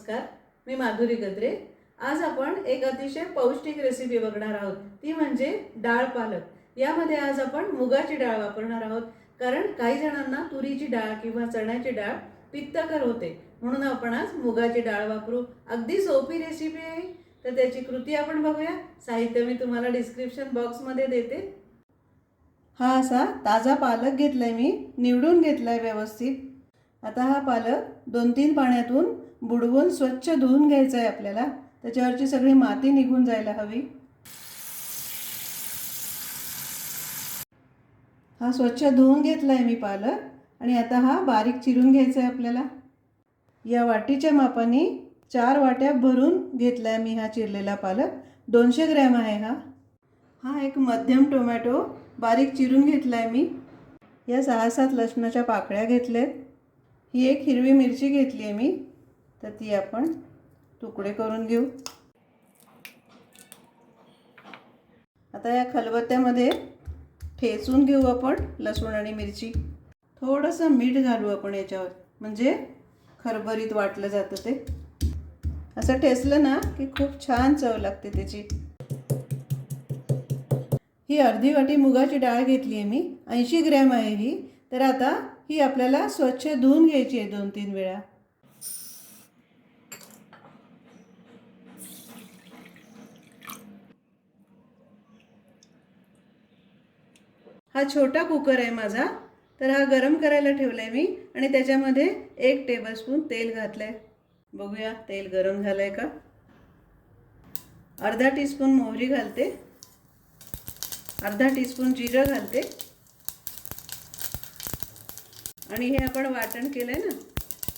नमस्कार, मी माधुरी गद्रे। आज आपण एक अतिशय पौष्टिक रेसिपी बघणार आहोत, ती म्हणजे डाळ पालक। यामध्ये आज आपण मुगाची डाळ वापरणार आहोत, कारण काही जणांना तुरीची डाळ किंवा चण्याची डाळ पित्तकर होते, म्हणून आपण आज मुगाची डाळ वापरू। अगदी सोपी रेसिपी आहे, तर त्याची कृती आपण बघूया। साहित्य मी तुम्हाला डिस्क्रिप्शन बॉक्समध्ये देते। हा असा ताजा पालक घेतलाय, मी निवडून घेतलाय व्यवस्थित। आता हा पालक 2-3 पाण्यातून बुडवून स्वच्छ धुवून घ्यायचा आहे आपल्याला, त्याच्यावरची सगळी माती निघून जायला हवी। हा स्वच्छ धुवून घेतलाय मी पालक आणि आता हा बारीक चिरून घ्यायचा आहे आपल्याला। या वाटीच्या मापाने 4 वाट्या भरून घेतलाय मी हा चिरलेला पालक। 200 ग्रॅम आहे हा। हा एक मध्यम टोमॅटो बारीक चिरून घेतलाय मी। या 6-7 लसणाच्या पाकळ्या घेतल्यात। ही एक हिरवी मिरची घेतली आहे मी, तर ती आपण तुकडे करून घेऊ। आता या खलबत्त्यामध्ये ठेचून घेऊ आपण लसूण आणि मिरची। थोडंसं मीठ घालू आपण याच्यावर, म्हणजे खरबरीत वाटलं जातं ते। असं ठेचलं ना की खूप छान चव लागते त्याची। ही अर्धी वाटी मुगाची डाळ घेतली आहे मी, 80 ग्रॅम आहे ही। तर आता ही आपल्याला स्वच्छ धुवून घ्यायची आहे 2-3 वेळा। हा छोटा कुकर आहे माझा, तर हा गरम करायला ठेवलाय मी आणि त्याच्यामध्ये 1 टेबलस्पून तेल घातलंय। बघूया तेल गरम झालंय का। अर्धा टीस्पून मोहरी घालते, अर्धा टीस्पून जिरं घालते आणि हे आपण वाटण केलंय ना,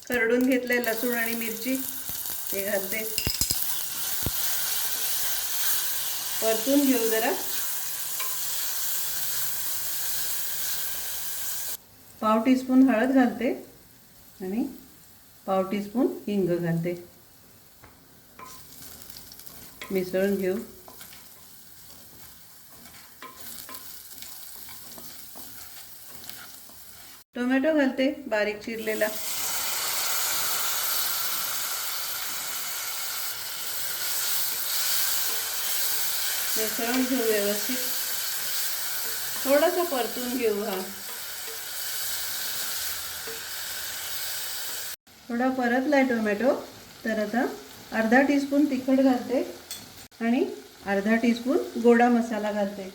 खरडून घेतलंय लसूण आणि मिरची, हे घालते। परतून घेऊ जरा। पाव टीस्पून हळद घालते आणि पाव टीस्पून हिंग घालते। मिसळून घेऊ। टोमॅटो घालते बारीक चिरलेला। मिसळून घेऊ व्यवस्थित। थोडंसं परतून घेऊ। हा थोडा परतलाय टोमॅटो, तर आता अर्धा टीस्पून तिखट घालते आणि अर्धा टीस्पून गोडा मसाला घालते।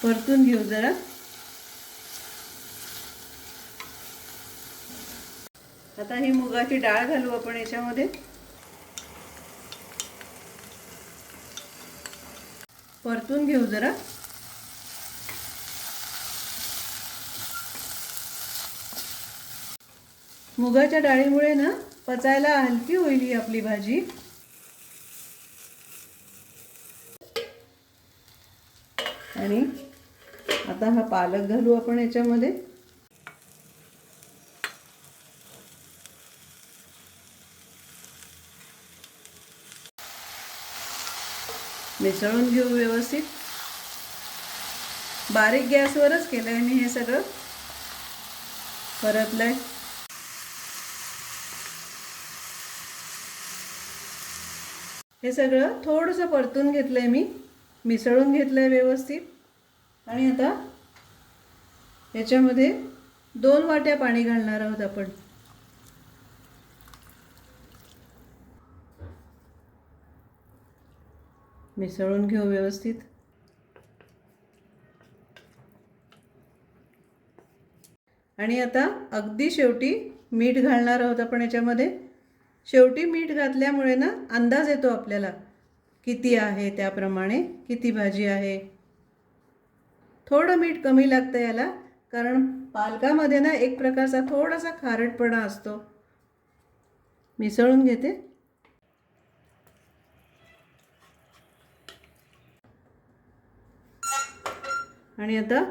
परतून घेऊ जरा। आता ही मुगाची डाळ घालू आपण याच्यामध्ये। परतून घेऊ जरा। मुगाच्या डाळीमुळे ना पचायला हलकी होईल ही आपली भाजी। आणि आता हा पालक घालू आपण याच्यामध्ये। मिसळून घेऊ व्यवस्थित। बारीक गॅसवरच केलंय मी हे सगळं। परतलंय। हे सगळं थोडंसं परतून घेतलंय मी, मिसळून घेतलंय व्यवस्थित। आणि आता याच्यामध्ये 2 वाट्या पाणी घालणार आहोत आपण। मिसळून घेऊ व्यवस्थित। आणि आता अगदी शेवटी मीठ घालणार आहोत आपण याच्यामध्ये। शेवटी मीठ घातल्यामुळे ना अंदाज येतो आपल्याला किती आहे, त्याप्रमाणे किती भाजी आहे। थोडं मीठ कमी लागतं याला, कारण पालकामध्ये ना एक प्रकारचा थोडासा खारटपणा असतो। मिसळून घेते। आणि आता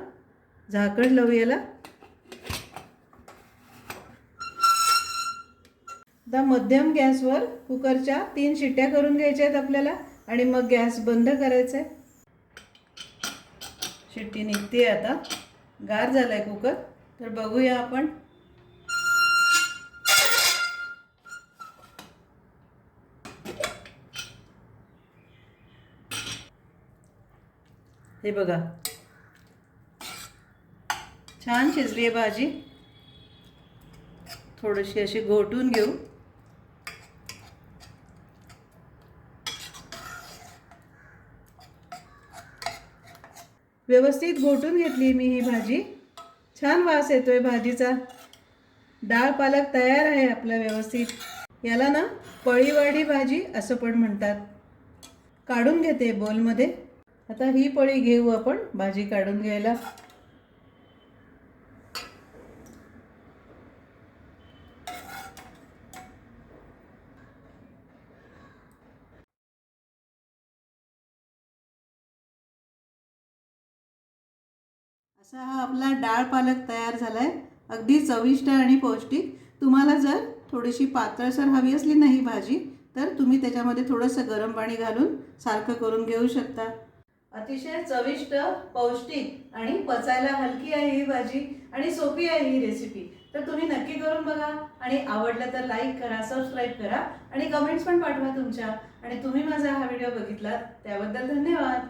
झाकण लावू याला। आता मध्यम गॅसवर कुकरच्या 3 शिट्ट्या करून घ्यायच्या आहेत आपल्याला आणि मग गॅस बंद करायचा आहे। शिट्टी निघते आता, गार झालाय कुकर, तर बघूया आपण। हे बघा, छान शिजली आहे भाजी. थोडीशी अशी घोटून घेऊ. व्यवस्थित घोटून घेतली मी ही भाजी. छान वास येतोय भाजीचा. डाळ पालक तयार आहे आपला व्यवस्थित. याला ना पळीवाडी भाजी असं पण म्हणतात. काढून घेते बोलमध्ये. आता ही पळी घेऊ आपण भाजी काढून घ्यायला. असा हा आपला डाळ पालक तयार झालाय. अगदी चविष्ट आणि पौष्टिक. तुम्हाला जर थोडीशी पातळसर हवी असली ना ही भाजी, तर तुम्ही त्याच्यामध्ये थोडंसं गरम पाणी घालून सारखं करून घेऊ शकता. अतिशय चविष्ट, पौष्टिक आणि पचायला हलकी आहे ही भाजी आणि सोपी आहे ही रेसिपी. तर तुम्ही नक्की करून बघा आणि आवडलं तर लाईक करा, सबस्क्राईब करा आणि कमेंट्स पण पाठवा तुमच्या. आणि तुम्ही माझा हा व्हिडिओ बघितलात त्याबद्दल धन्यवाद.